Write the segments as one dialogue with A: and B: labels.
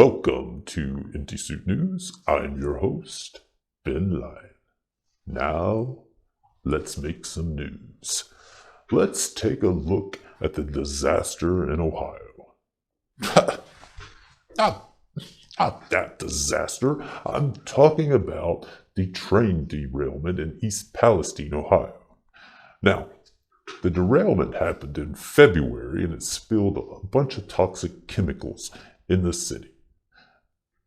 A: Welcome to Empty Suit News. I'm your host, Ben Lyon. Now, let's make some news. Let's take a look at the disaster in Ohio. Not that disaster. I'm talking about the train derailment in East Palestine, Ohio. Now, the derailment happened in February and it spilled a bunch of toxic chemicals in the city.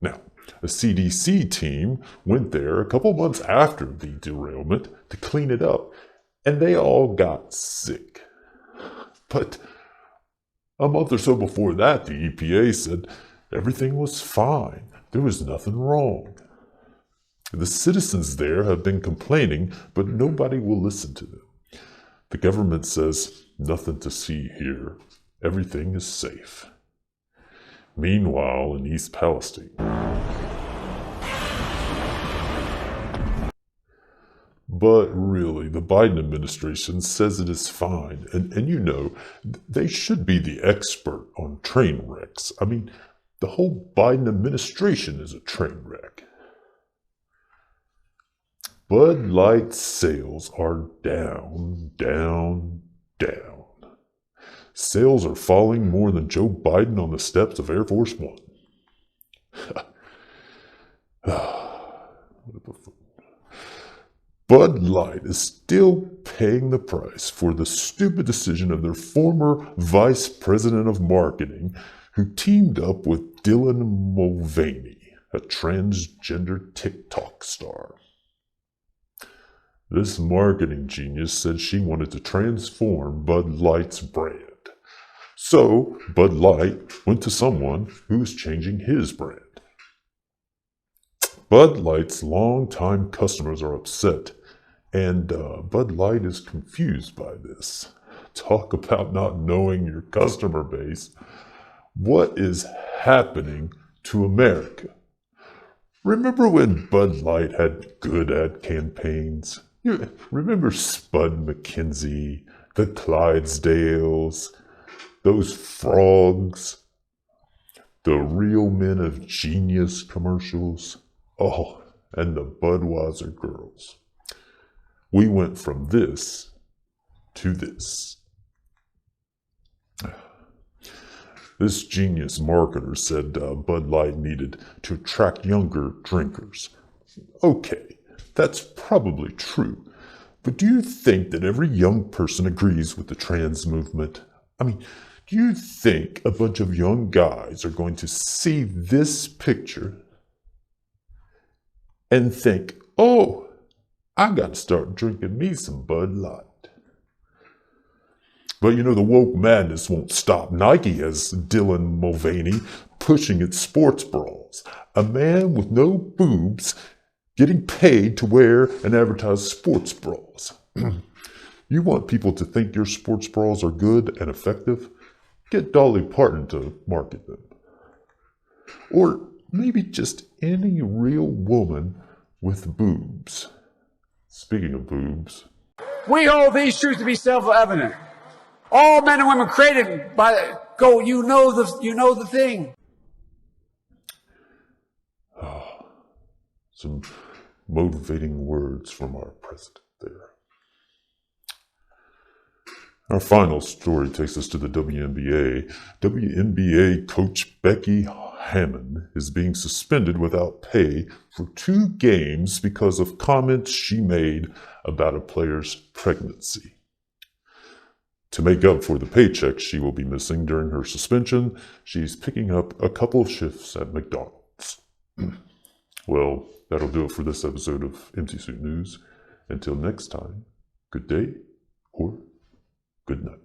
A: Now, a CDC team went there a couple months after the derailment to clean it up, and they all got sick. But a month or so before that, the EPA said everything was fine. There was nothing wrong. The citizens there have been complaining, but nobody will listen to them. The government says, nothing to see here. Everything is safe. Meanwhile, in East Palestine. But really, the Biden administration says it is fine. And you know, they should be the expert on train wrecks. I mean, the whole Biden administration is a train wreck. Bud Light sales are down, down, down. Sales are falling more than Joe Biden on the steps of Air Force One. Bud Light is still paying the price for the stupid decision of their former vice president of marketing, who teamed up with Dylan Mulvaney, a transgender TikTok star. This marketing genius said she wanted to transform Bud Light's brand. So Bud Light went to someone who was changing his brand. Bud Light's longtime customers are upset, and Bud Light is confused by this. Talk about not knowing your customer base. What is happening to America? Remember when Bud Light had good ad campaigns? You remember Spud McKenzie, the Clydesdales, those frogs, the Real Men of Genius commercials? Oh, and the Budweiser girls. We went from this to this. This genius marketer said Bud Light needed to attract younger drinkers. Okay, that's probably true. But do you think that every young person agrees with the trans movement? I mean, do you think a bunch of young guys are going to see this picture and think, oh, I got to start drinking me some Bud Light? But you know, the woke madness won't stop. Nike has Dylan Mulvaney pushing its sports bras. A man with no boobs getting paid to wear and advertise sports bras. You want people to think your sports bras are good and effective? Get Dolly Parton to market them. Or maybe just any real woman with boobs. Speaking of boobs.
B: We hold these truths to be self-evident. All men and women created by you know the thing.
A: Some motivating words from our president there. Our final story takes us to the WNBA. WNBA coach Becky Hammon is being suspended without pay for 2 games because of comments she made about a player's pregnancy. To make up for the paycheck she will be missing during her suspension, she's picking up a couple of shifts at McDonald's. Well, that'll do it for this episode of Empty Suit News. Until next time, good day or good night.